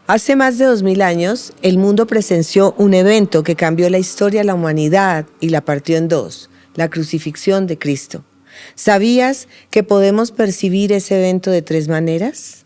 Hace más de 2000 años, el mundo presenció un evento que cambió la historia de la humanidad y la partió en dos, la crucifixión de Cristo. ¿Sabías que podemos percibir ese evento de tres maneras?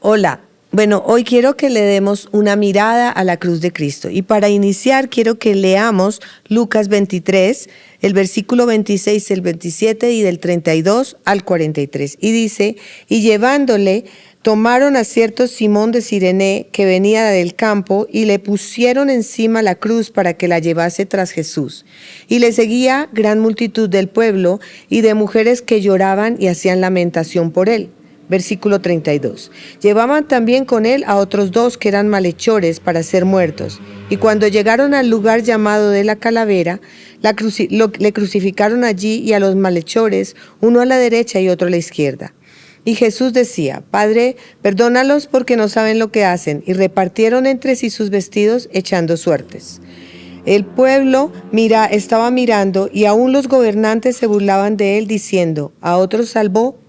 Hola. Bueno, hoy quiero que le demos una mirada a la cruz de Cristo. Y para iniciar, quiero que leamos Lucas 23, el versículo 26, el 27 y del 32 al 43. Y dice, y llevándole, tomaron a cierto Simón de Cirene, que venía del campo, y le pusieron encima la cruz para que la llevase tras Jesús. Y le seguía gran multitud del pueblo y de mujeres que lloraban y hacían lamentación por él. Versículo 32. Llevaban también con él a otros dos que eran malhechores para ser muertos. Y cuando llegaron al lugar llamado de la calavera, le crucificaron allí y a los malhechores, uno a la derecha y otro a la izquierda. Y Jesús decía, Padre, perdónalos porque no saben lo que hacen. Y repartieron entre sí sus vestidos echando suertes. El pueblo estaba mirando y aún los gobernantes se burlaban de él diciendo, a otros salvó,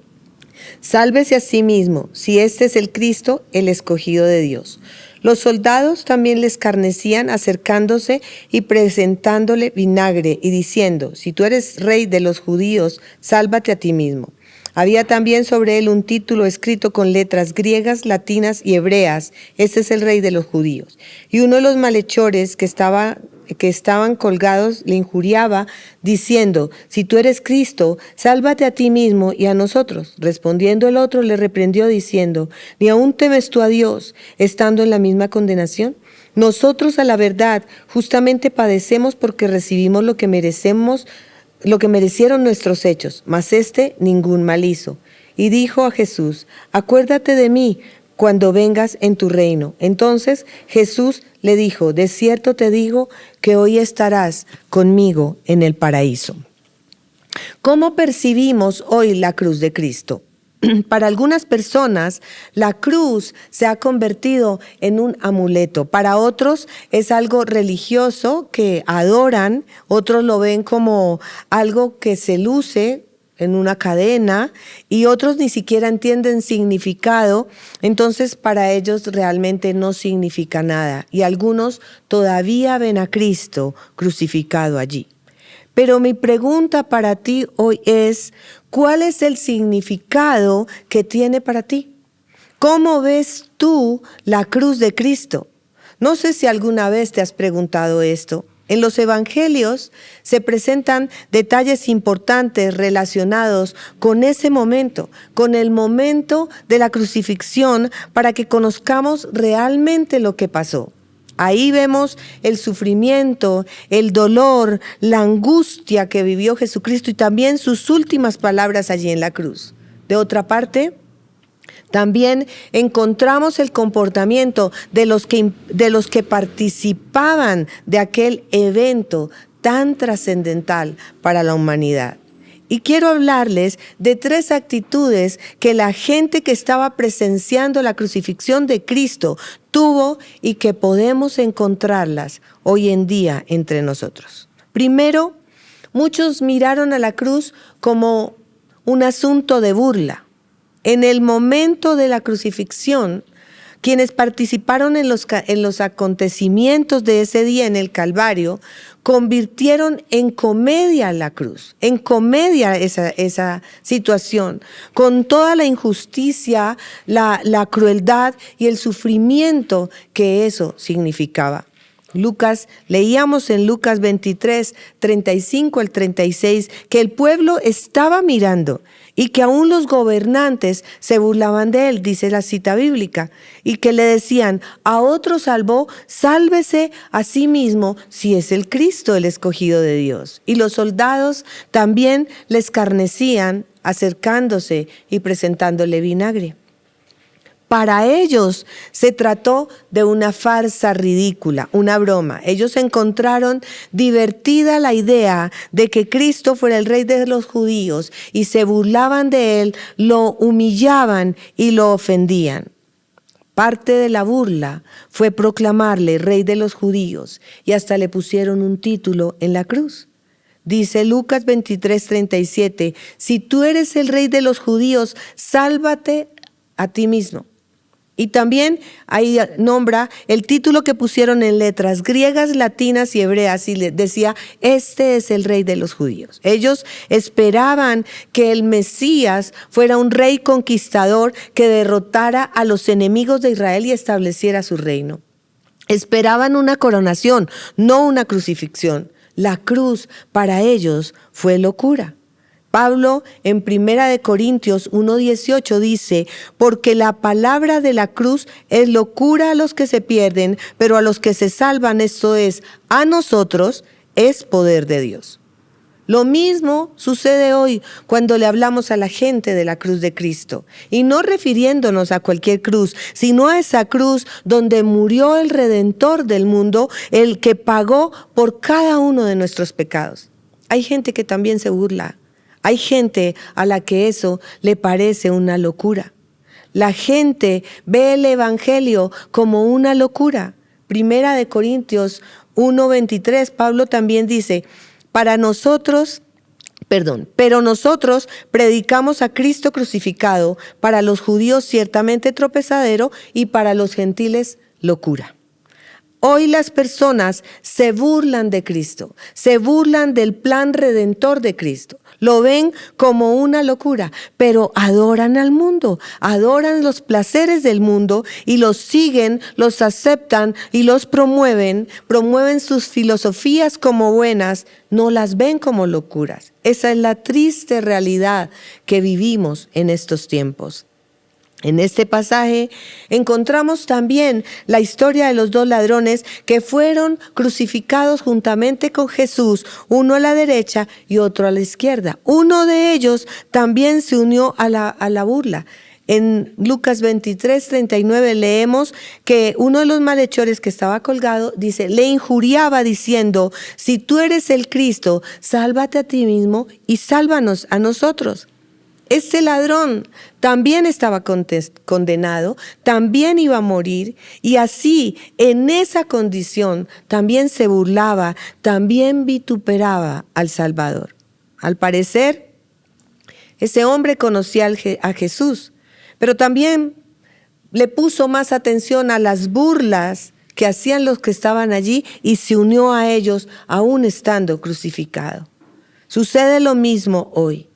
sálvese a sí mismo, si este es el Cristo, el escogido de Dios. Los soldados también le escarnecían acercándose y presentándole vinagre y diciendo, si tú eres rey de los judíos, sálvate a ti mismo. Había también sobre él un título escrito con letras griegas, latinas y hebreas, este es el rey de los judíos. Y uno de los malhechores que estaban colgados le injuriaba, diciendo, si tú eres Cristo, sálvate a ti mismo y a nosotros. Respondiendo el otro le reprendió diciendo, ¿ni aún temes tú a Dios, estando en la misma condenación? Nosotros a la verdad justamente padecemos porque recibimos lo que merecieron nuestros hechos, mas ningún mal hizo. Y dijo a Jesús, acuérdate de mí cuando vengas en tu reino. Entonces Jesús le dijo, de cierto te digo que hoy estarás conmigo en el paraíso. ¿Cómo percibimos hoy la cruz de Cristo? Para algunas personas, la cruz se ha convertido en un amuleto. Para otros es algo religioso que adoran, otros lo ven como algo que se luce en una cadena y otros ni siquiera entienden significado, entonces para ellos realmente no significa nada y algunos todavía ven a Cristo crucificado allí. Pero mi pregunta para ti hoy es, ¿cuál es el significado que tiene para ti? ¿Cómo ves tú la cruz de Cristo? No sé si alguna vez te has preguntado esto. En los evangelios se presentan detalles importantes relacionados con ese momento, con el momento de la crucifixión, para que conozcamos realmente lo que pasó. Ahí vemos el sufrimiento, el dolor, la angustia que vivió Jesucristo y también sus últimas palabras allí en la cruz. De otra parte, también encontramos el comportamiento de los que participaban de aquel evento tan trascendental para la humanidad. Y quiero hablarles de tres actitudes que la gente que estaba presenciando la crucifixión de Cristo tuvo y que podemos encontrarlas hoy en día entre nosotros. Primero, muchos miraron a la cruz como un asunto de burla. En el momento de la crucifixión, quienes participaron en los acontecimientos de ese día en el Calvario, convirtieron en comedia la cruz, en comedia esa situación, con toda la injusticia, la crueldad y el sufrimiento que eso significaba. Leíamos en Lucas 23, 35 al 36, que el pueblo estaba mirando y que aún los gobernantes se burlaban de él, dice la cita bíblica, y que le decían, a otro salvó, sálvese a sí mismo si es el Cristo, el escogido de Dios. Y los soldados también le escarnecían, acercándose y presentándole vinagre. Para ellos se trató de una farsa ridícula, una broma. Ellos encontraron divertida la idea de que Cristo fuera el rey de los judíos y se burlaban de él, lo humillaban y lo ofendían. Parte de la burla fue proclamarle rey de los judíos y hasta le pusieron un título en la cruz. Dice Lucas 23:37, si tú eres el rey de los judíos, sálvate a ti mismo. Y también ahí nombra el título que pusieron en letras griegas, latinas y hebreas y decía, este es el rey de los judíos. Ellos esperaban que el Mesías fuera un rey conquistador que derrotara a los enemigos de Israel y estableciera su reino. Esperaban una coronación, no una crucifixión. La cruz para ellos fue locura. Pablo en 1 Corintios 1:18 dice, porque la palabra de la cruz es locura a los que se pierden, pero a los que se salvan, esto es, a nosotros, es poder de Dios. Lo mismo sucede hoy cuando le hablamos a la gente de la cruz de Cristo, y no refiriéndonos a cualquier cruz, sino a esa cruz donde murió el Redentor del mundo, el que pagó por cada uno de nuestros pecados. Hay gente que también se burla. Hay gente a la que eso le parece una locura. La gente ve el evangelio como una locura. 1 Corintios 1:23, Pablo también dice, pero nosotros predicamos a Cristo crucificado, para los judíos ciertamente tropezadero y para los gentiles locura. Hoy las personas se burlan de Cristo, se burlan del plan redentor de Cristo. Lo ven como una locura, pero adoran al mundo, adoran los placeres del mundo y los siguen, los aceptan y los promueven sus filosofías como buenas, no las ven como locuras. Esa es la triste realidad que vivimos en estos tiempos. En este pasaje encontramos también la historia de los dos ladrones que fueron crucificados juntamente con Jesús, uno a la derecha y otro a la izquierda. Uno de ellos también se unió a la burla. En Lucas 23:39 leemos que uno de los malhechores que estaba colgado, dice, le injuriaba diciendo, si tú eres el Cristo, sálvate a ti mismo y sálvanos a nosotros. Este ladrón también estaba condenado, también iba a morir y así en esa condición también se burlaba, también vituperaba al Salvador. Al parecer, ese hombre conocía a Jesús, pero también le puso más atención a las burlas que hacían los que estaban allí y se unió a ellos aún estando crucificado. Sucede lo mismo hoy.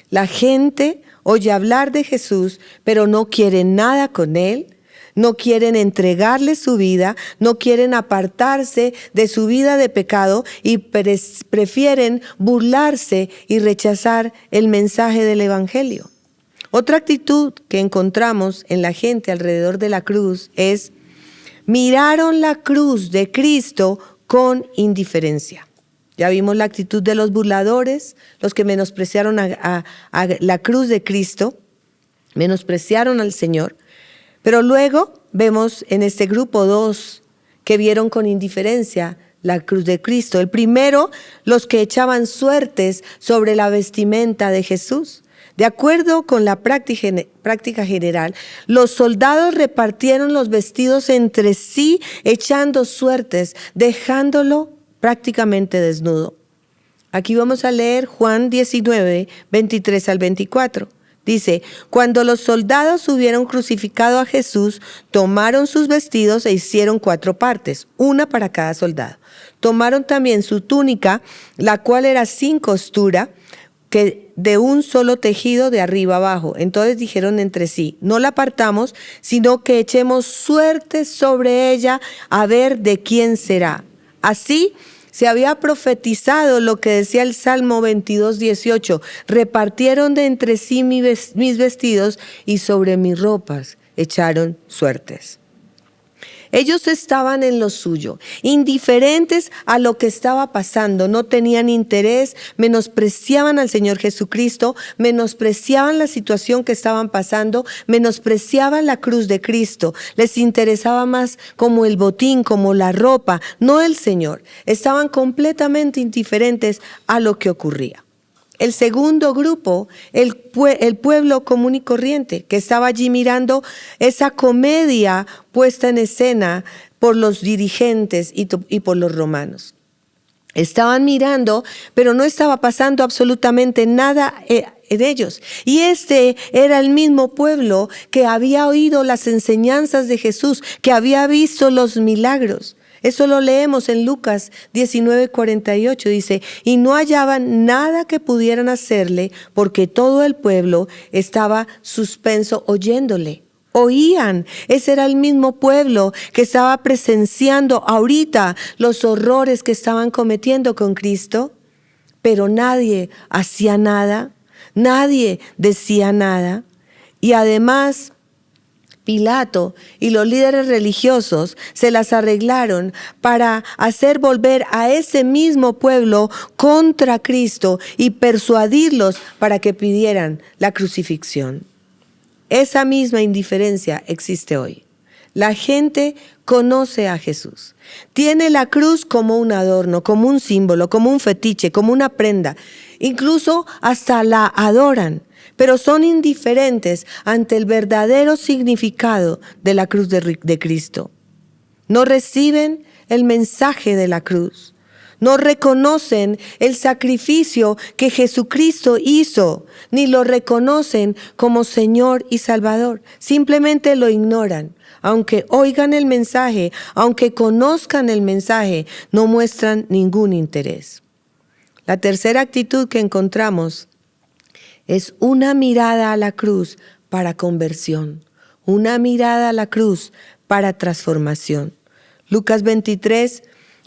La gente oye hablar de Jesús, pero no quiere nada con Él, no quieren entregarle su vida, no quieren apartarse de su vida de pecado y prefieren burlarse y rechazar el mensaje del Evangelio. Otra actitud que encontramos en la gente alrededor de la cruz es, miraron la cruz de Cristo con indiferencia. Ya vimos la actitud de los burladores, los que menospreciaron a la cruz de Cristo, menospreciaron al Señor. Pero luego vemos en este grupo dos que vieron con indiferencia la cruz de Cristo. El primero, los que echaban suertes sobre la vestimenta de Jesús. De acuerdo con la práctica general, los soldados repartieron los vestidos entre sí, echando suertes, dejándolo prácticamente desnudo. Aquí vamos a leer Juan 19, 23 al 24. Dice, cuando los soldados hubieron crucificado a Jesús, tomaron sus vestidos e hicieron 4 partes, una para cada soldado. Tomaron también su túnica, la cual era sin costura, que de un solo tejido de arriba abajo. Entonces dijeron entre sí, no la partamos, sino que echemos suerte sobre ella a ver de quién será. Así se había profetizado lo que decía el Salmo 22:18. Repartieron de entre sí mis vestidos y sobre mis ropas echaron suertes. Ellos estaban en lo suyo, indiferentes a lo que estaba pasando, no tenían interés, menospreciaban al Señor Jesucristo, menospreciaban la situación que estaban pasando, menospreciaban la cruz de Cristo. Les interesaba más como el botín, como la ropa, no el Señor. Estaban completamente indiferentes a lo que ocurría. El segundo grupo, el pueblo común y corriente, que estaba allí mirando esa comedia puesta en escena por los dirigentes y por los romanos. Estaban mirando, pero no estaba pasando absolutamente nada en ellos. Y este era el mismo pueblo que había oído las enseñanzas de Jesús, que había visto los milagros. Eso lo leemos en Lucas 19:48. Dice, y no hallaban nada que pudieran hacerle, porque todo el pueblo estaba suspenso oyéndole. Oían, ese era el mismo pueblo que estaba presenciando ahorita los horrores que estaban cometiendo con Cristo, pero nadie hacía nada, nadie decía nada. Y además, Pilato y los líderes religiosos se las arreglaron para hacer volver a ese mismo pueblo contra Cristo y persuadirlos para que pidieran la crucifixión. Esa misma indiferencia existe hoy. La gente conoce a Jesús. Tiene la cruz como un adorno, como un símbolo, como un fetiche, como una prenda. Incluso hasta la adoran, pero son indiferentes ante el verdadero significado de la cruz de Cristo. No reciben el mensaje de la cruz. No reconocen el sacrificio que Jesucristo hizo, ni lo reconocen como Señor y Salvador. Simplemente lo ignoran. Aunque oigan el mensaje, aunque conozcan el mensaje, no muestran ningún interés. La tercera actitud que encontramos es una mirada a la cruz para conversión, una mirada a la cruz para transformación. Lucas 23,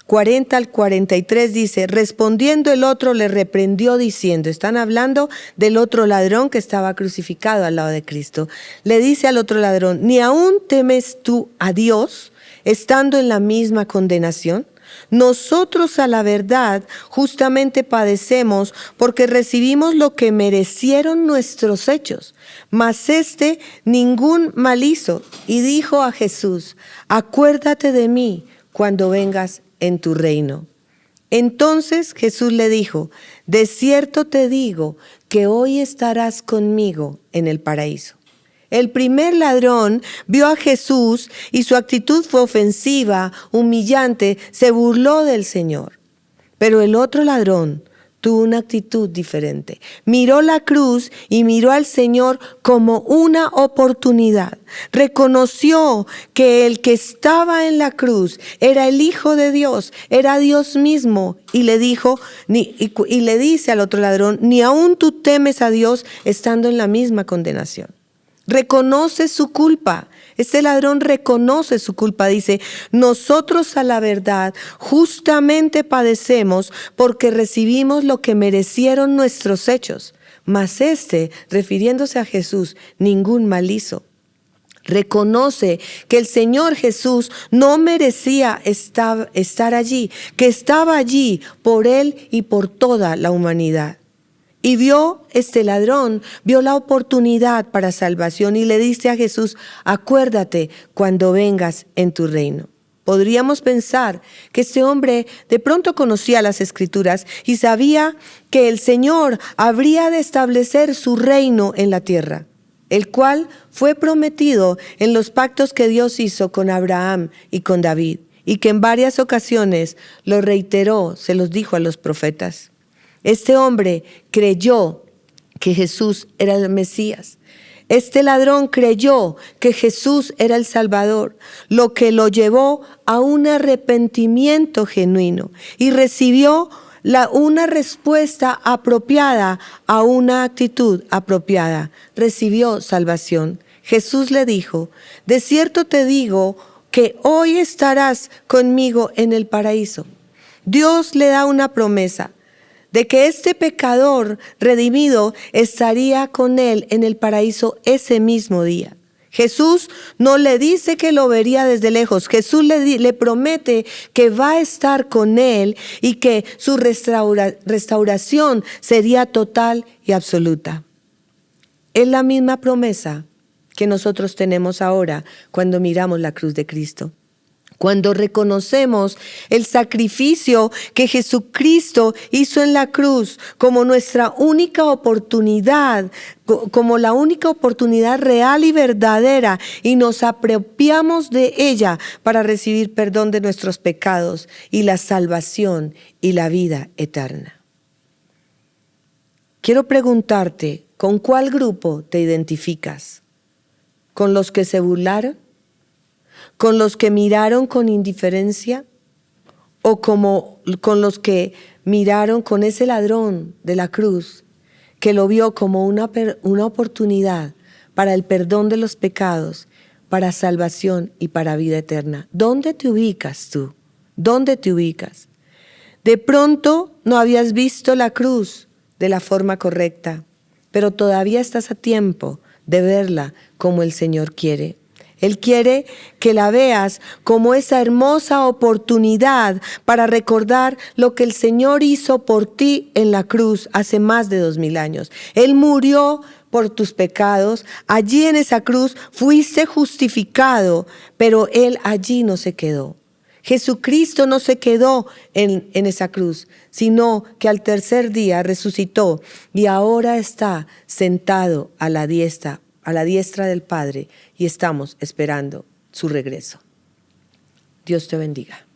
40 al 43 dice, respondiendo el otro le reprendió diciendo, están hablando del otro ladrón que estaba crucificado al lado de Cristo. Le dice al otro ladrón, ¿ni aún temes tú a Dios estando en la misma condenación? Nosotros a la verdad justamente padecemos porque recibimos lo que merecieron nuestros hechos, mas este ningún mal hizo. Y dijo a Jesús, acuérdate de mí cuando vengas en tu reino. Entonces Jesús le dijo, de cierto te digo que hoy estarás conmigo en el paraíso. El primer ladrón vio a Jesús y su actitud fue ofensiva, humillante, se burló del Señor. Pero el otro ladrón tuvo una actitud diferente. Miró la cruz y miró al Señor como una oportunidad. Reconoció que el que estaba en la cruz era el Hijo de Dios, era Dios mismo. Y le dijo, y le dice al otro ladrón, ni aún tú temes a Dios estando en la misma condenación. Reconoce su culpa. Este ladrón reconoce su culpa. Dice, nosotros a la verdad justamente padecemos porque recibimos lo que merecieron nuestros hechos. Mas este, refiriéndose a Jesús, ningún mal hizo. Reconoce que el Señor Jesús no merecía estar allí, que estaba allí por él y por toda la humanidad. Y vio este ladrón, vio la oportunidad para salvación y le dice a Jesús, acuérdate cuando vengas en tu reino. Podríamos pensar que este hombre de pronto conocía las Escrituras y sabía que el Señor habría de establecer su reino en la tierra, el cual fue prometido en los pactos que Dios hizo con Abraham y con David, y que en varias ocasiones lo reiteró, se los dijo a los profetas. Este hombre creyó que Jesús era el Mesías. Este ladrón creyó que Jesús era el Salvador, lo que lo llevó a un arrepentimiento genuino y recibió una respuesta apropiada a una actitud apropiada. Recibió salvación. Jesús le dijo, de cierto te digo que hoy estarás conmigo en el paraíso. Dios le da una promesa de que este pecador redimido estaría con él en el paraíso ese mismo día. Jesús no le dice que lo vería desde lejos. Jesús le promete que va a estar con él y que su restauración sería total y absoluta. Es la misma promesa que nosotros tenemos ahora cuando miramos la cruz de Cristo. Cuando reconocemos el sacrificio que Jesucristo hizo en la cruz como nuestra única oportunidad, como la única oportunidad real y verdadera, y nos apropiamos de ella para recibir perdón de nuestros pecados y la salvación y la vida eterna. Quiero preguntarte, ¿con cuál grupo te identificas? ¿Con los que se burlaron? ¿Con los que miraron con indiferencia? ¿O con los que miraron con ese ladrón de la cruz que lo vio como una oportunidad para el perdón de los pecados, para salvación y para vida eterna? ¿Dónde te ubicas tú? ¿Dónde te ubicas? De pronto no habías visto la cruz de la forma correcta, pero todavía estás a tiempo de verla como el Señor quiere. Él quiere que la veas como esa hermosa oportunidad para recordar lo que el Señor hizo por ti en la cruz hace más de 2000 años. Él murió por tus pecados. Allí en esa cruz fuiste justificado, pero Él allí no se quedó. Jesucristo no se quedó en esa cruz, sino que al tercer día resucitó y ahora está sentado a la diestra del Padre, y estamos esperando su regreso. Dios te bendiga.